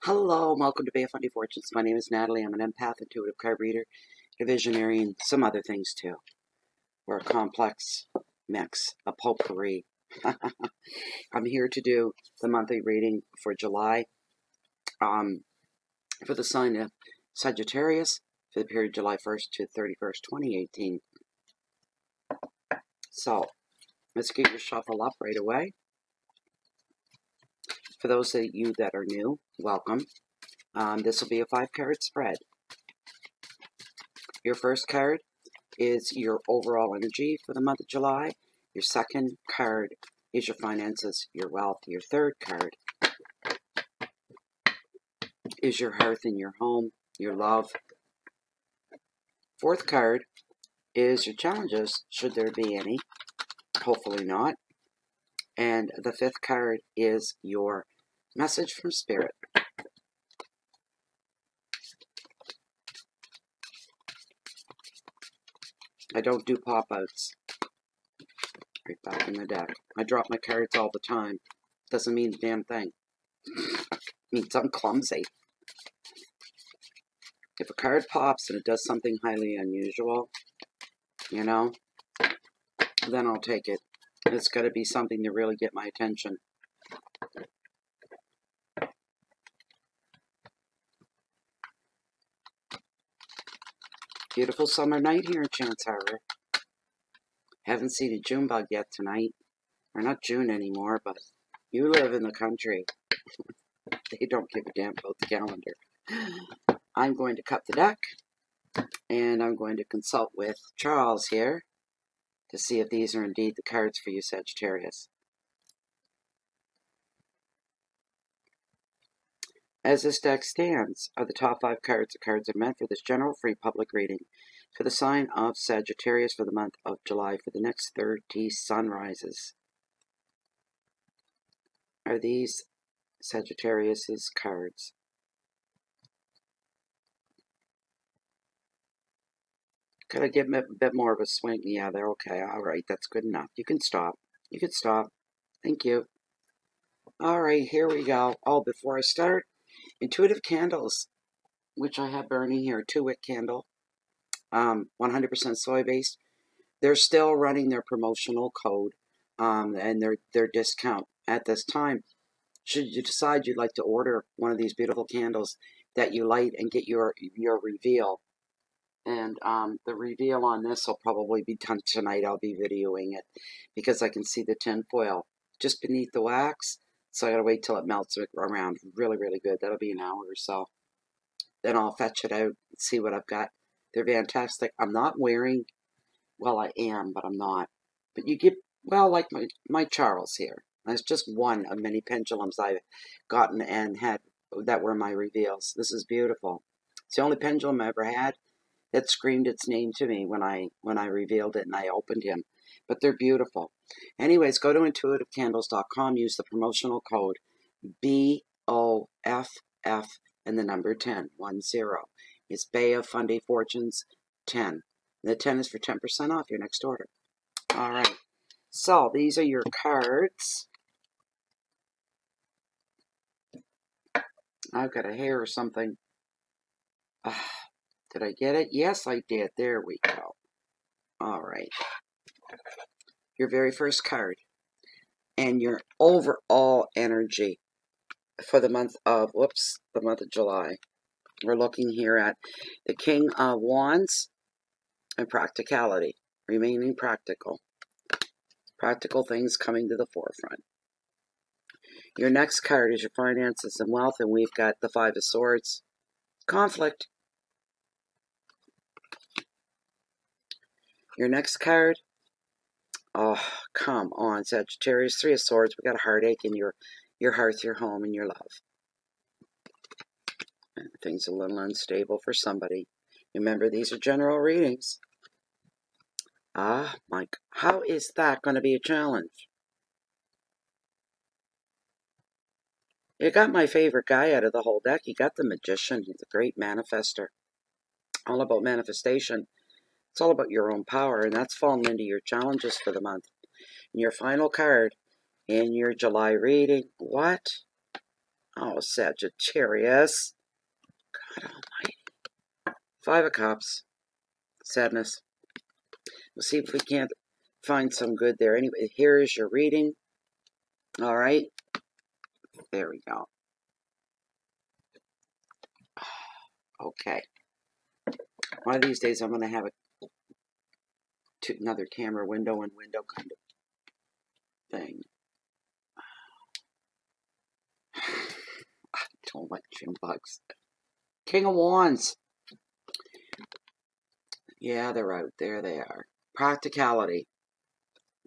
Hello, and welcome to Bay of Fundy Fortunes. My name is Natalie. I'm an empath, intuitive card reader, a visionary, and some other things too. We're a complex mix, a potpourri. I'm here to do the monthly reading for July, for the sign of Sagittarius, for the period July 1st to 31st, 2018. So, let's get your shuffle up right away. For those of you that are new, welcome. This will be a 5-card spread. Your first card is your overall energy for the month of July. Your second card is your finances, your wealth. Your third card is your hearth and your home, your love. Fourth card is your challenges, should there be any. Hopefully not. And the fifth card is your message from Spirit. I don't do pop-outs. Right back in the deck. I drop my cards all the time. Doesn't mean a damn thing. It means I'm clumsy. If a card pops and it does something highly unusual, you know, then I'll take it. It's got to be something to really get my attention. Beautiful summer night here in Chance Harbor. Haven't seen a June bug yet tonight. Or not June anymore, but you live in the country. They don't give a damn about the calendar. I'm going to cut the deck, and I'm going to consult with Charles here to see if these are indeed the cards for you, Sagittarius. As this deck stands, are the top 5 cards. The cards are meant for this general free public reading for the sign of Sagittarius for the month of July for the next 30 sunrises. Are these Sagittarius's cards? Could I give them a bit more of a swing? Yeah, they're okay. All right, that's good enough. You can stop. You can stop. Thank you. All right, here we go. Oh, before I start, intuitive candles, which I have burning here, 2-wick candle, 100% soy-based. They're still running their promotional code and their discount at this time. Should you decide you'd like to order one of these beautiful candles that you light and get your reveal. And the reveal on this will probably be done tonight. I'll be videoing it because I can see the tin foil just beneath the wax. So I gotta wait till it melts around really, really good. That'll be an hour or so. Then I'll fetch it out and see what I've got. They're fantastic. I'm not wearing, well, I am, but I'm not. But you get, well, like my Charles here. That's just one of many pendulums I've gotten and had that were my reveals. This is beautiful. It's the only pendulum I ever had that screamed its name to me when I revealed it and I opened him. But they're beautiful. Anyways, go to intuitivecandles.com. Use the promotional code BOFF and the number 10, 10. It's Bay of Fundy Fortunes 10. The 10 is for 10% off your next order. All right. So these are your cards. I've got a hair or something. Did I get it? Yes, I did. There we go. All right. Your very first card. And your overall energy for the month of, the month of July. We're looking here at the King of Wands and practicality. Remaining practical. Practical things coming to the forefront. Your next card is your finances and wealth, and we've got the 5 of Swords. Conflict. Your next card, oh, come on, Sagittarius, 3 of Swords. We got a heartache in your hearth, your home, and your love. And things a little unstable for somebody. Remember, these are general readings. Ah, Mike, how is that going to be a challenge? You got my favorite guy out of the whole deck. You got the Magician. He's a great manifester. All about manifestation. It's all about your own power, and that's fallen into your challenges for the month. And your final card in your July reading, what? Oh, Sagittarius. God almighty. 5 of Cups. Sadness. We'll see if we can't find some good there. Anyway, here is your reading. All right. There we go. Okay. One of these days I'm going to have another camera window and window kind of thing. I don't like gym bugs. King of Wands. Yeah, they're out. There they are. Practicality.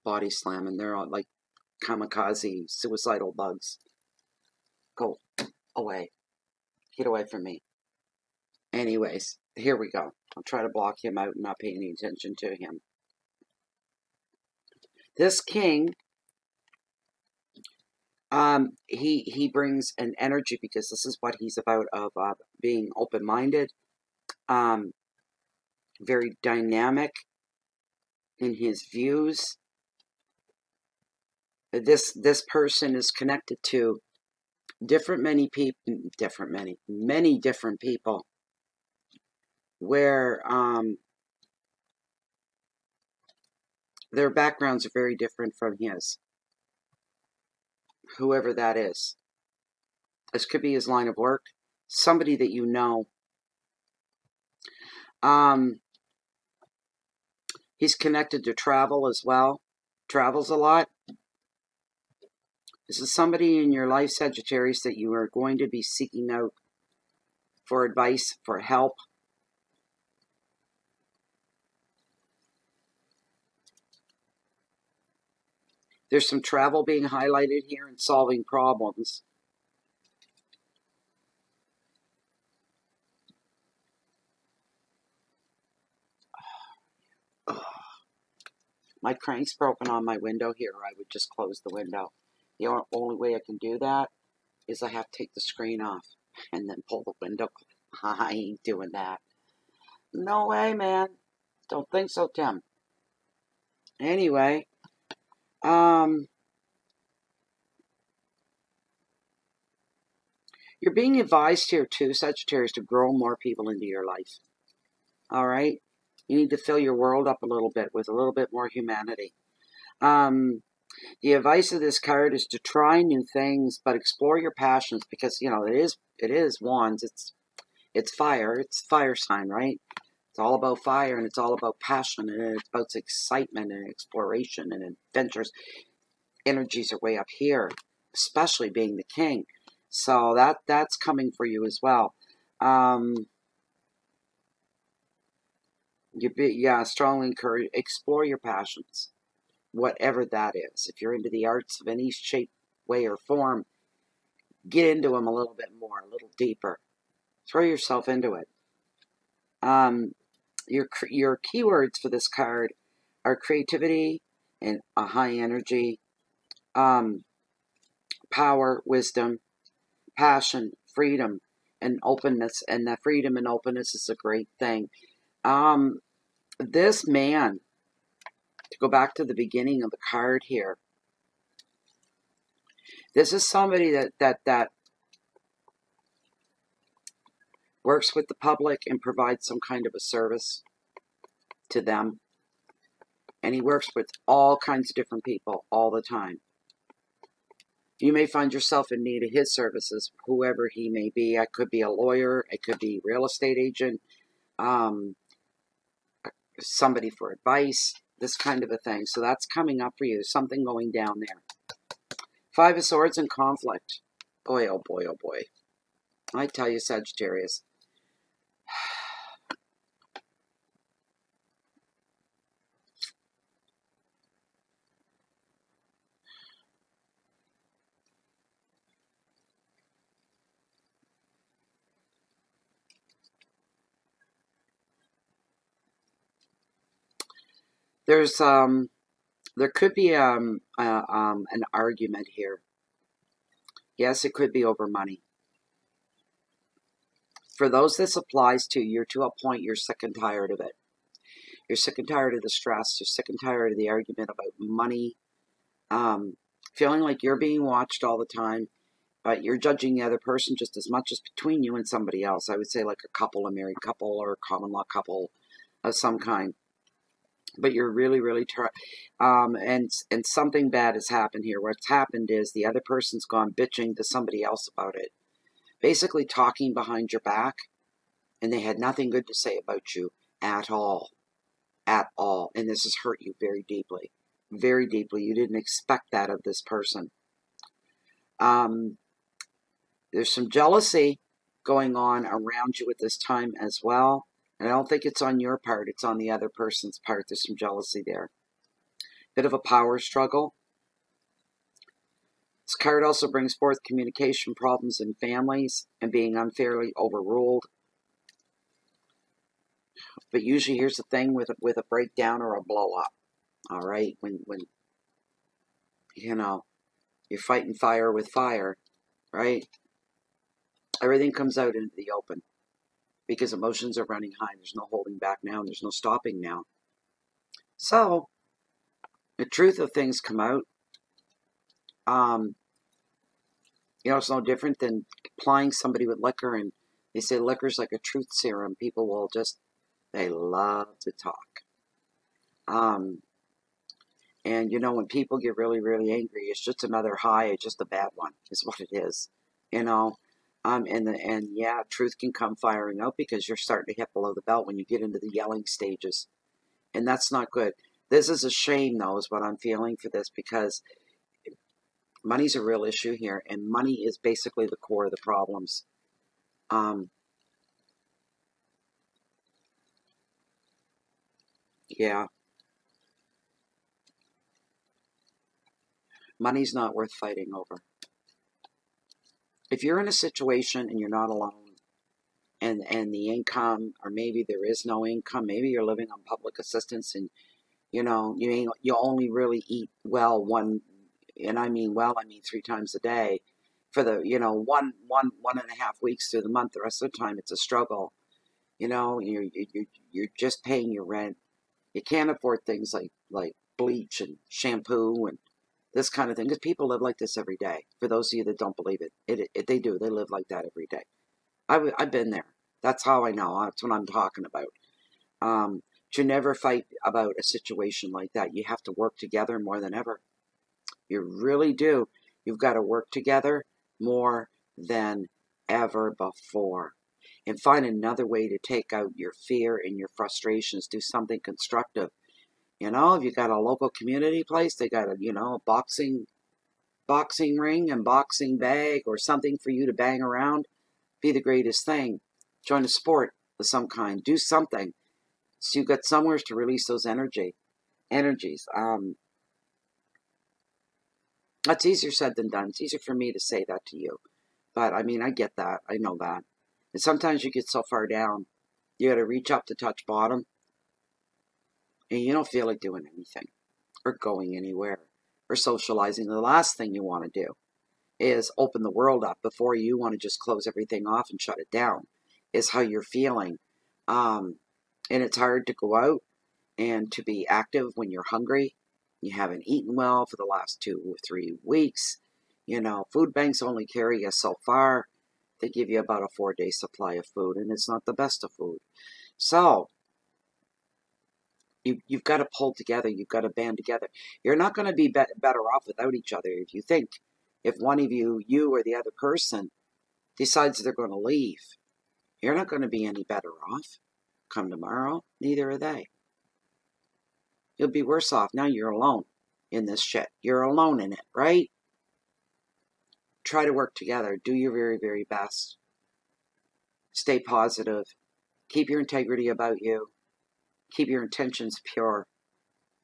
Body slamming. They're all like kamikaze, suicidal bugs. Go away. Get away from me. Anyways, here we go. I'll try to block him out and not pay any attention to him. This king, he brings an energy, because this is what he's about, of being open-minded, very dynamic in his views. This person is connected to many different people, where their backgrounds are very different from his. Whoever that is. This could be his line of work. Somebody that you know. He's connected to travel as well. Travels a lot. This is somebody in your life, Sagittarius, that you are going to be seeking out for advice, for help. There's some travel being highlighted here and solving problems. Ugh. My crank's broken on my window here. I would just close the window. The only way I can do that is I have to take the screen off and then pull the window. I ain't doing that. No way, man. Don't think so, Tim. Anyway, you're being advised here too, Sagittarius, to grow more people into your life. All right? You need to fill your world up a little bit with a little bit more humanity. The advice of this card is to try new things, but explore your passions, because, you know, it is wands. It's fire. It's fire sign, right? It's all about fire, and it's all about passion, and it's about excitement and exploration and adventures. Energies are way up here, especially being the king. So that's coming for you as well. Strongly encourage, explore your passions, whatever that is. If you're into the arts of any shape, way, or form, get into them a little bit more, a little deeper. Throw yourself into it. Your keywords for this card are creativity and a high energy, power, wisdom, passion, freedom, and openness. And that freedom and openness is a great thing. This man, to go back to the beginning of the card here, this is somebody that works with the public and provides some kind of a service to them. And he works with all kinds of different people all the time. You may find yourself in need of his services, whoever he may be. It could be a lawyer, it could be a real estate agent, somebody for advice, this kind of a thing. So that's coming up for you, something going down there. 5 of Swords and conflict. Boy, oh boy, oh boy. I tell you, Sagittarius. There could be an argument here. Yes, it could be over money. For those this applies to, you're to a point you're sick and tired of it. You're sick and tired of the stress. You're sick and tired of the argument about money. Feeling like you're being watched all the time. But you're judging the other person just as much as between you and somebody else. I would say like a couple, a married couple, or a common law couple of some kind. But you're really, really and something bad has happened here. What's happened is the other person's gone bitching to somebody else about it, basically talking behind your back, and they had nothing good to say about you at all, and this has hurt you very deeply, very deeply. You didn't expect that of this person. There's some jealousy going on around you at this time as well. And I don't think it's on your part. It's on the other person's part. There's some jealousy there. Bit of a power struggle. This card also brings forth communication problems in families and being unfairly overruled. But usually, here's the thing with a breakdown or a blow up. All right, when you know you're fighting fire with fire, right? Everything comes out into the open because emotions are running high. There's no holding back now, and there's no stopping now. So the truth of things come out. It's no different than applying somebody with liquor, and they say liquor's like a truth serum. People will they love to talk. And when people get really, really angry, it's just another high. It's just a bad one, is what it is. Yeah, truth can come firing out because you're starting to hit below the belt when you get into the yelling stages, and that's not good. This is a shame, though, is what I'm feeling for this, because money's a real issue here, and money is basically the core of the problems. Yeah. Money's not worth fighting over. If you're in a situation and you're not alone, and the income, or maybe there is no income, maybe you're living on public assistance, and you only really eat well one, and I mean 3 times a day for the 1.5 weeks through the month. The rest of the time it's a struggle. You're just paying your rent. You can't afford things like bleach and shampoo and this kind of thing, because people live like this every day. For those of you that don't believe it, they do. They live like that every day. I've been there. That's how I know. That's what I'm talking about. To never fight about a situation like that. You have to work together more than ever. You really do. You've got to work together more than ever before. And find another way to take out your fear and your frustrations. Do something constructive. If you got a local community place, they got a boxing ring and boxing bag or something for you to bang around. Be the greatest thing. Join a sport of some kind. Do something. So you've got somewhere to release those energies. That's easier said than done. It's easier for me to say that to you. But, I get that. I know that. And sometimes you get so far down, you got to reach up to touch bottom. And you don't feel like doing anything or going anywhere or socializing. The last thing you want to do is open the world up. Before you want to just close everything off and shut it down, is how you're feeling. And it's hard to go out and to be active when you're hungry. You haven't eaten well for the last 2 or 3 weeks. Food banks only carry you so far. They give you about a 4-day supply of food, and it's not the best of food. So you've got to pull together. You've got to band together. You're not going to be better off without each other. If one of you or the other person decides they're going to leave, you're not going to be any better off come tomorrow. Neither are they. You'll be worse off. Now you're alone in this shit. You're alone in it, right? Try to work together. Do your very, very best. Stay positive. Keep your integrity about you. Keep your intentions pure.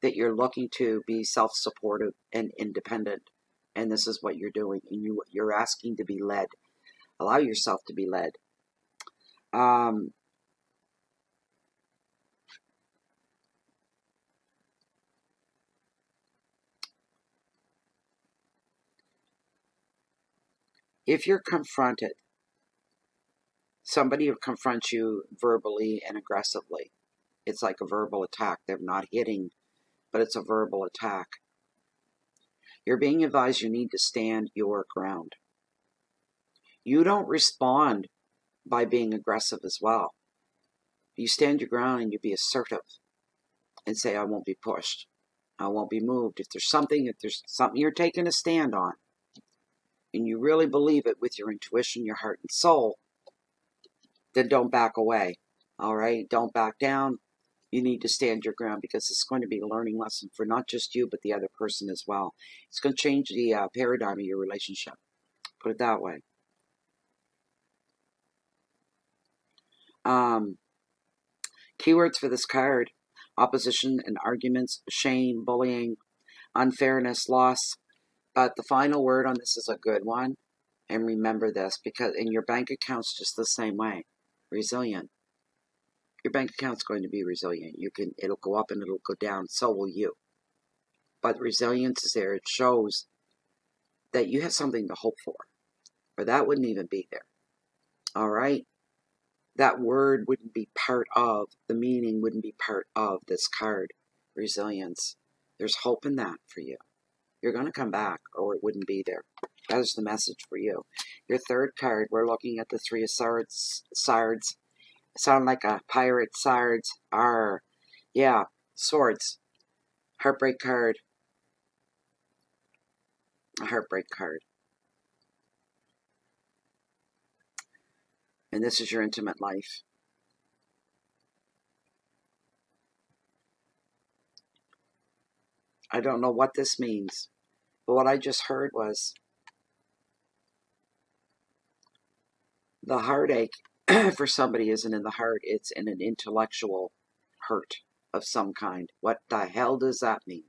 That you're looking to be self-supportive and independent. And this is what you're doing. And you're asking to be led. Allow yourself to be led. If you're confronted, somebody will confront you verbally and aggressively. It's like a verbal attack. They're not hitting, but it's a verbal attack. You're being advised you need to stand your ground. You don't respond by being aggressive as well. You stand your ground and you be assertive and say, I won't be pushed. I won't be moved. If there's something you're taking a stand on, and you really believe it with your intuition, your heart, and soul, then don't back away. All right? Don't back down. You need to stand your ground, because it's going to be a learning lesson for not just you, but the other person as well. It's going to change the paradigm of your relationship. Put it that way. Keywords for this card: opposition and arguments, shame, bullying, unfairness, loss. But the final word on this is a good one. And remember this, because in your bank account's just the same way. Resilient. Your bank account's going to be resilient. It'll go up and it'll go down. So will you. But resilience is there. It shows that you have something to hope for, or that wouldn't even be there. All right? That word wouldn't be part of, the meaning wouldn't be part of this card. Resilience. There's hope in that for you. You're going to come back, or it wouldn't be there. That is the message for you. Your third card, we're looking at the Three of Swords. Sound like a pirate. Swords. Yeah, swords. Heartbreak card. A heartbreak card. And this is your intimate life. I don't know what this means, but what I just heard was the heartache for somebody isn't in the heart, it's in an intellectual hurt of some kind. What the hell does that mean?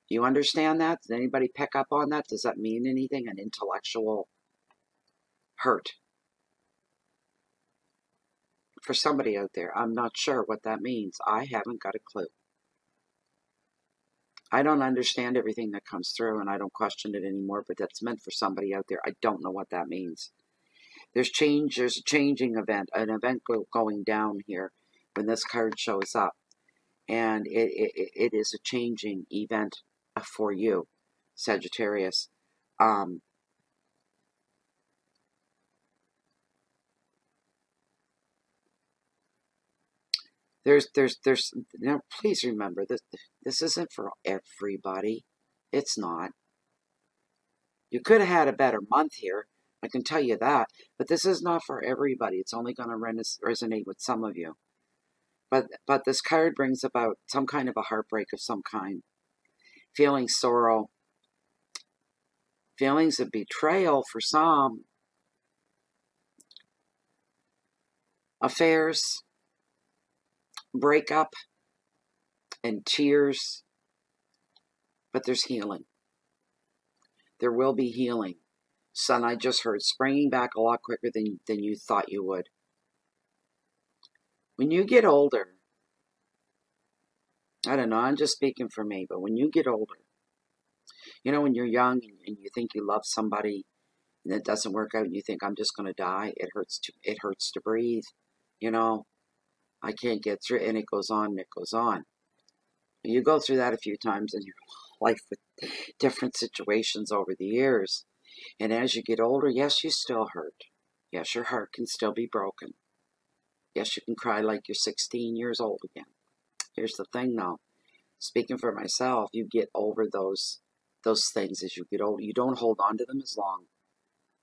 Do you understand that? Does anybody pick up on that? Does that mean anything? An intellectual hurt. For somebody out there, I'm not sure what that means. I haven't got a clue. I don't understand everything that comes through, and I don't question it anymore, but that's meant for somebody out there. I don't know what that means. There's change. There's a changing event, an event going down here when this card shows up. And it is a changing event for you, Sagittarius. Now, please remember this isn't for everybody. It's not. You could have had a better month here, I can tell you that, but this is not for everybody. It's only going to resonate with some of you. But this card brings about some kind of a heartbreak of some kind. Feeling sorrow. Feelings of betrayal for some. Affairs. Breakup. And tears. But there's healing. There will be healing. Son, I just heard, springing back a lot quicker than you thought you would. When you get older, I don't know, I'm just speaking for me, but when you get older, you know, when you're young and you think you love somebody and it doesn't work out and you think, I'm just going to die, it hurts to breathe, you know, I can't get through it, and it goes on and it goes on. And you go through that a few times in your life with different situations over the years. And as you get older, yes, you still hurt. Yes, your heart can still be broken. Yes, you can cry like you're 16 years old again. Here's the thing, though. Speaking for myself, you get over those things as you get older. You don't hold on to them as long.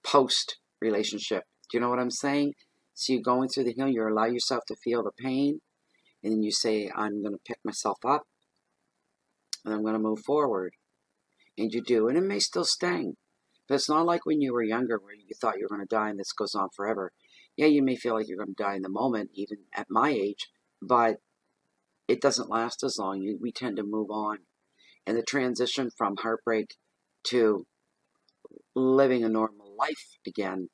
Post-relationship. Do you know what I'm saying? So you're going through the healing. You allow yourself to feel the pain. And then you say, I'm going to pick myself up. And I'm going to move forward. And you do. And it may still sting. But it's not like when you were younger where you thought you were going to die and this goes on forever. Yeah, you may feel like you're going to die in the moment, even at my age, but it doesn't last as long. We tend to move on. And the transition from heartbreak to living a normal life again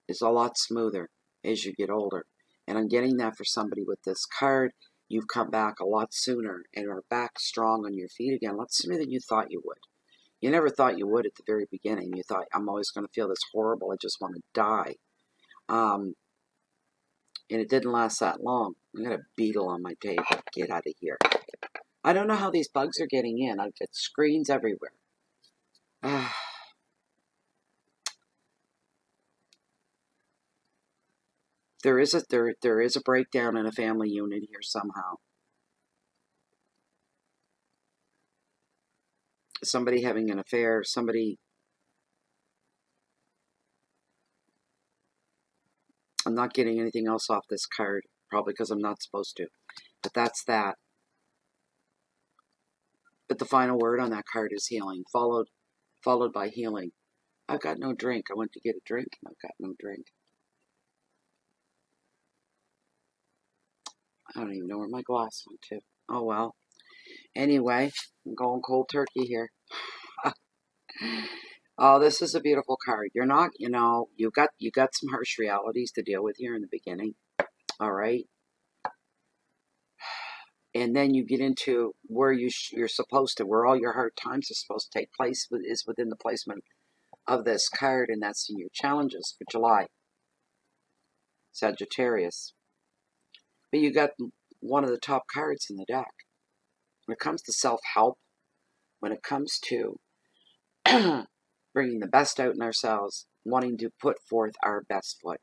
is a lot smoother as you get older. And I'm getting that for somebody with this card. You've come back a lot sooner and are back strong on your feet again, a lot sooner than you thought you would. You never thought you would at the very beginning. You thought, I'm always going to feel this horrible, I just want to die. And it didn't last that long. I got a beetle on my table. Get out of here. I don't know how these bugs are getting in. I've got screens everywhere. There is a breakdown in a family unit here somehow. Somebody having an affair, somebody. I'm not getting anything else off this card, probably because I'm not supposed to. But that's that. But the final word on that card is healing, followed by healing. I've got no drink. I went to get a drink, and I've got no drink. I don't even know where my glass went to. Oh, well. Anyway, I'm going cold turkey here. Oh, this is a beautiful card. You're not, you got some harsh realities to deal with here in the beginning. All right. And then you get into where you're supposed to, where all your hard times are supposed to take place, is within the placement of this card, and that's in your challenges for July. Sagittarius. But you got one of the top cards in the deck. When it comes to self-help, when it comes to bringing the best out in ourselves, wanting to put forth our best foot,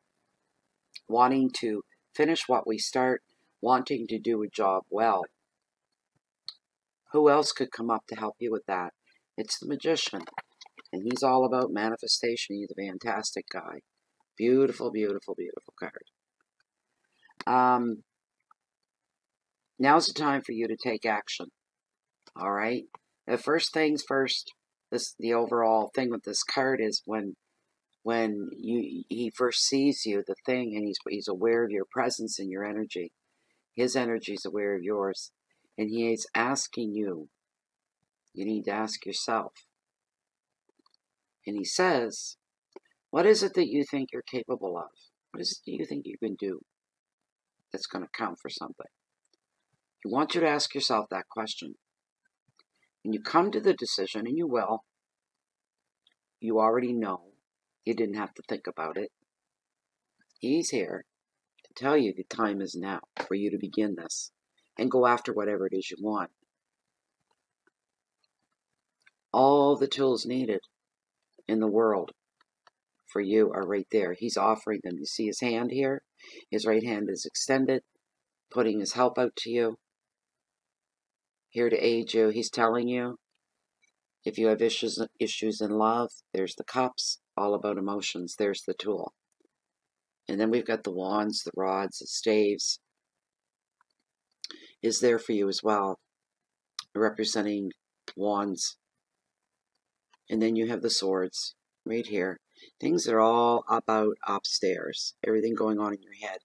wanting to finish what we start, wanting to do a job well. Who else could come up to help you with that? It's the Magician. And he's all about manifestation. He's a fantastic guy. Beautiful, beautiful, beautiful card. Now's the time for you to take action. All right? The first things first, the overall thing with this card is when he first sees you, the thing, and he's aware of your presence and your energy. His energy is aware of yours. And he is asking you. You need to ask yourself. And he says, what is it that you think you're capable of? What is it that you think you can do that's going to count for something? He wants you to ask yourself that question. And you come to the decision, and you will. You already know. You didn't have to think about it. He's here to tell you the time is now for you to begin this and go after whatever it is you want. All the tools needed in the world for you are right there. He's offering them. You see his hand here? His right hand is extended, putting his help out to you, here to aid you. He's telling you, if you have issues in love, there's the cups, all about emotions. There's the tool. And then we've got the wands, the rods, the staves, is there for you as well, representing wands. And then you have the swords right here. Things are all about upstairs, everything going on in your head.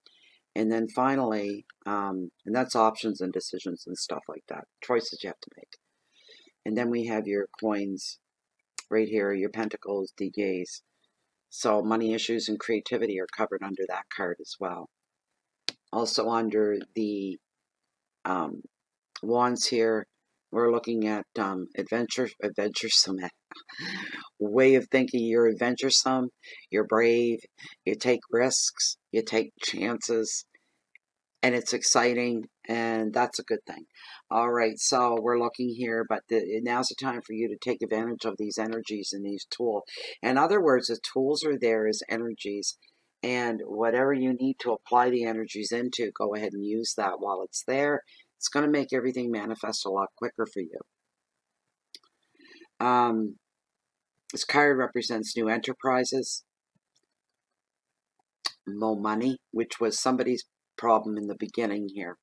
And then finally, and that's options and decisions and stuff like that, choices you have to make. And then we have your coins right here, your pentacles, the gaze. So money issues and creativity are covered under that card as well. Also under the wands here, we're looking at adventuresome way of thinking. You're adventuresome, you're brave, you take risks, you take chances, and it's exciting, and that's a good thing. All right, so we're looking here, but now's the time for you to take advantage of these energies and these tools. In other words, the tools are there as energies, and whatever you need to apply the energies into, go ahead and use that while it's there. It's going to make everything manifest a lot quicker for you. This card represents new enterprises, more money, which was somebody's problem in the beginning here.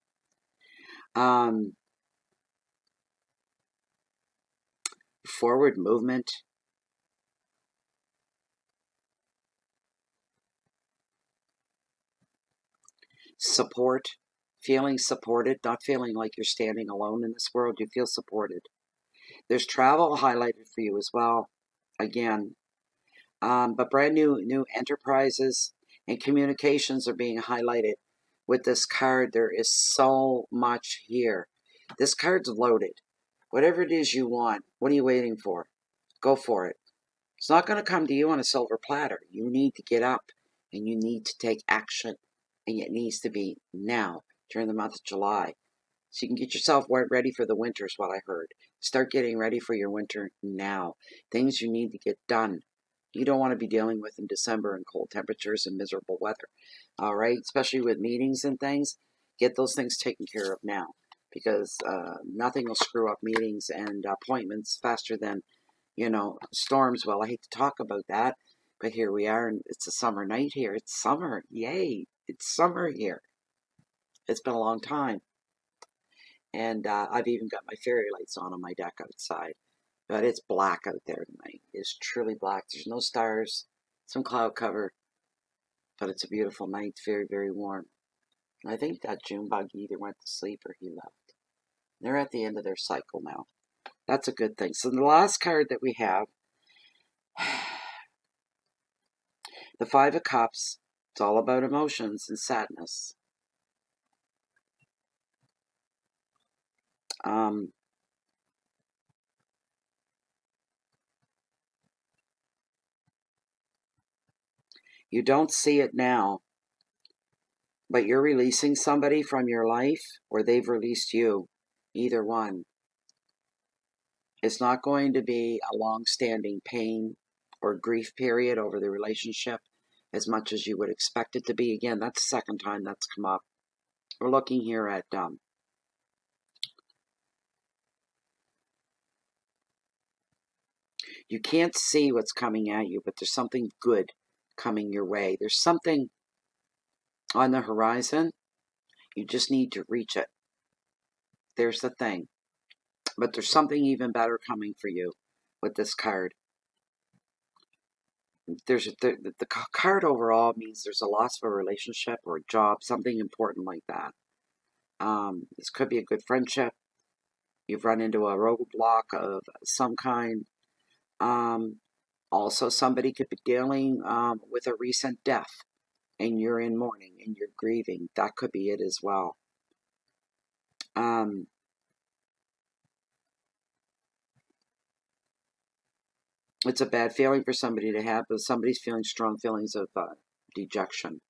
Forward movement. Support. Feeling supported, not feeling like you're standing alone in this world. You feel supported. There's travel highlighted for you as well. Again. But brand new enterprises and communications are being highlighted with this card. There is so much here. This card's loaded. Whatever it is you want, what are you waiting for? Go for it. It's not going to come to you on a silver platter. You need to get up and you need to take action. And it needs to be now, during the month of July. So you can get yourself ready for the winter is what I heard. Start getting ready for your winter now. Things you need to get done. you don't want to be dealing with in December and cold temperatures and miserable weather. All right, especially with meetings and things, get those things taken care of now, because nothing will screw up meetings and appointments faster than, storms. Well, I hate to talk about that, but here we are, and it's a summer night here. It's summer. Yay. It's summer here. It's been a long time. And I've even got my fairy lights on my deck outside. But it's black out there tonight. It's truly black. There's no stars, some cloud cover, but it's a beautiful night. It's very, very warm. And I think that June bug either went to sleep or he left. They're at the end of their cycle now. That's a good thing. So the last card that we have, the Five of Cups. It's all about emotions and sadness. You don't see it now, but you're releasing somebody from your life, or they've released you. Either one. It's not going to be a long-standing pain or grief period over the relationship as much as you would expect it to be. Again, that's the second time that's come up. We're looking here at you can't see what's coming at you, but there's something good coming your way. There's something on the horizon. You just need to reach it. There's the thing. But there's something even better coming for you with this card. The card overall means there's a loss of a relationship or a job, something important like that. This could be a good friendship. You've run into a roadblock of some kind. Also, somebody could be dealing with a recent death, and you're in mourning and you're grieving. That could be it as well. It's a bad feeling for somebody to have, but somebody's feeling strong feelings of dejection,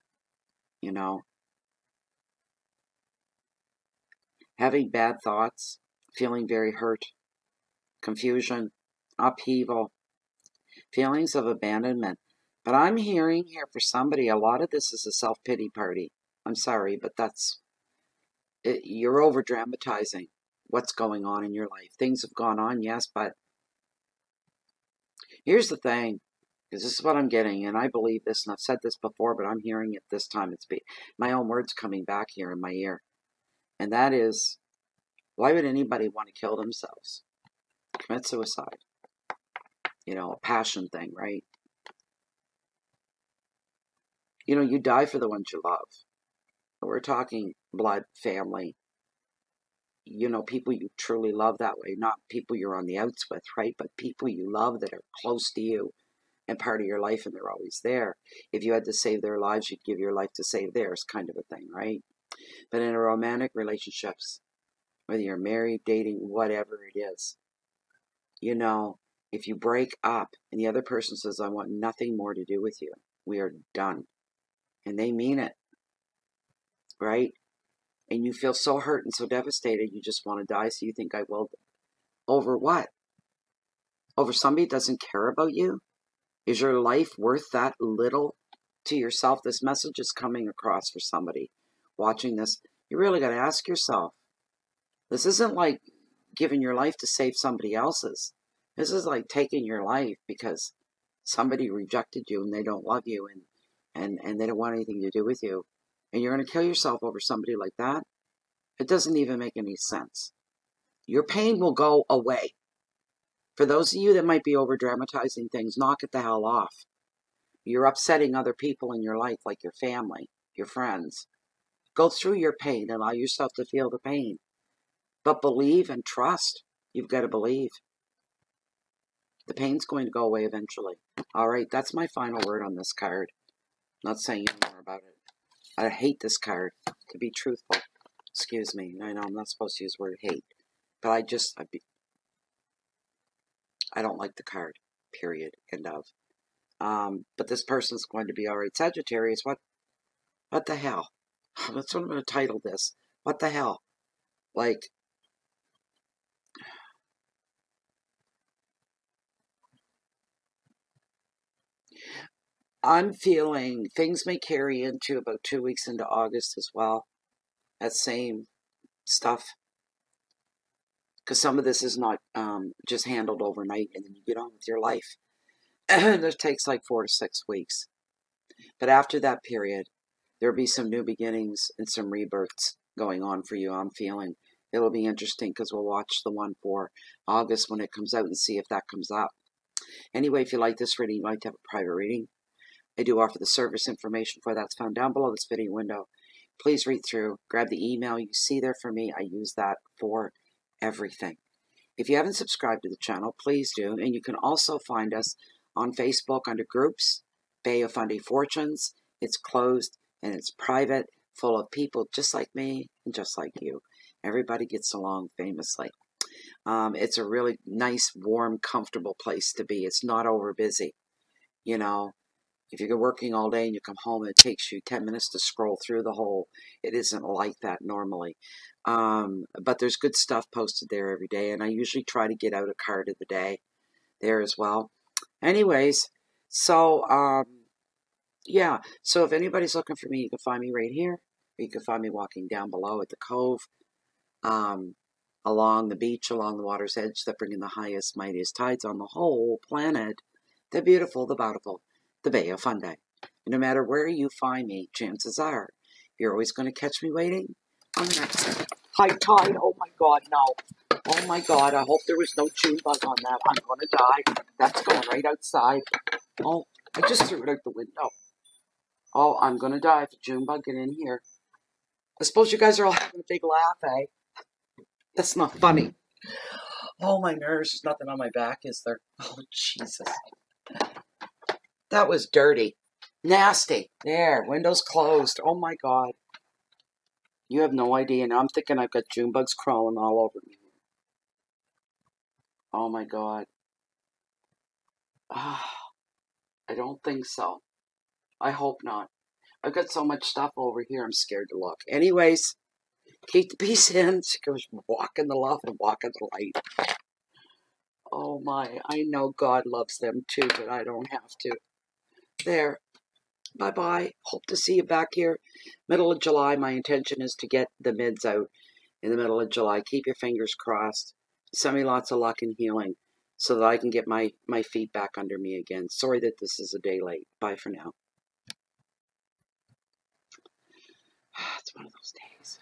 having bad thoughts, feeling very hurt, confusion, upheaval, feelings of abandonment. But I'm hearing here for somebody, a lot of this is a self-pity party. I'm sorry, but you're over-dramatizing what's going on in your life. Things have gone on, yes, but here's the thing, because this is what I'm getting, and I believe this, and I've said this before, but I'm hearing it this time. It's my own words coming back here in my ear. And that is, why would anybody want to kill themselves? Commit suicide. A passion thing, right? You die for the ones you love. We're talking blood, family, people you truly love that way, not people you're on the outs with, right? But people you love that are close to you and part of your life, and they're always there. If you had to save their lives, you'd give your life to save theirs, kind of a thing, right? But in a romantic relationships, whether you're married, dating, whatever it is, if you break up and the other person says, I want nothing more to do with you, we are done. And they mean it, right? And you feel so hurt and so devastated, you just want to die, so you think, I will. Over what? Over somebody that doesn't care about you? Is your life worth that little to yourself? This message is coming across for somebody watching this. You really got to ask yourself. This isn't like giving your life to save somebody else's. This is like taking your life because somebody rejected you and they don't love you and they don't want anything to do with you. And you're going to kill yourself over somebody like that? It doesn't even make any sense. Your pain will go away. For those of you that might be over-dramatizing things, knock it the hell off. You're upsetting other people in your life, like your family, your friends. Go through your pain and allow yourself to feel the pain. But believe and trust. You've got to believe. The pain's going to go away eventually. All right, that's my final word on this card. I'm not saying any more about it. I hate this card, to be truthful. Excuse me. I know I'm not supposed to use the word hate. But I don't like the card, period, end of. But this person's going to be all right. Sagittarius, what the hell? That's what I'm going to title this. What the hell? Like, I'm feeling things may carry into about 2 weeks into August as well. That same stuff. Because some of this is not just handled overnight and then you get on with your life. It takes like 4 to 6 weeks. But after that period, there'll be some new beginnings and some rebirths going on for you, I'm feeling. It'll be interesting because we'll watch the one for August when it comes out and see if that comes up. Anyway, if you like this reading, you'd like to have a private reading, I do offer the service information for that's found down below this video window. Please read through, grab the email you see there for me. I use that for everything. If you haven't subscribed to the channel, please do. And you can also find us on Facebook under groups, Bay of Fundy Fortunes. It's closed and it's private, full of people just like me and just like you. Everybody gets along famously. It's a really nice, warm, comfortable place to be. It's not over busy. You know, if you're working all day and you come home and it takes you 10 minutes to scroll through the whole, it isn't like that normally. But there's good stuff posted there every day, and I usually try to get out a card of the day there as well. Anyways, so, yeah, so if anybody's looking for me, you can find me right here, or you can find me walking down below at the cove, along the beach, along the water's edge that bring in the highest, mightiest tides on the whole planet, the beautiful, the bountiful, the Bay of Fundy. And no matter where you find me, chances are you're always going to catch me waiting on the next high tide. Oh my God, no. Oh my God, I hope there was no June bug on that. I'm going to die. That's going right outside. Oh, I just threw it out the window. Oh, I'm going to die if a June bug get in here. I suppose you guys are all having a big laugh, eh? That's not funny. Oh, my nerves. There's nothing on my back, is there? Oh, Jesus. That was dirty. Nasty. There, windows closed. Oh my God. You have no idea. Now I'm thinking I've got June bugs crawling all over me. Oh my God. Ah, I don't think so. I hope not. I've got so much stuff over here, I'm scared to look. Anyways, keep the peace in. Walk in the love and walk in the light. Oh my, I know God loves them too, but I don't have to. There. Bye-bye. Hope to see you back here. Middle of July, my intention is to get the mids out in the middle of July. Keep your fingers crossed. Send me lots of luck and healing so that I can get my feet back under me again. Sorry that this is a day late. Bye for now. It's one of those days.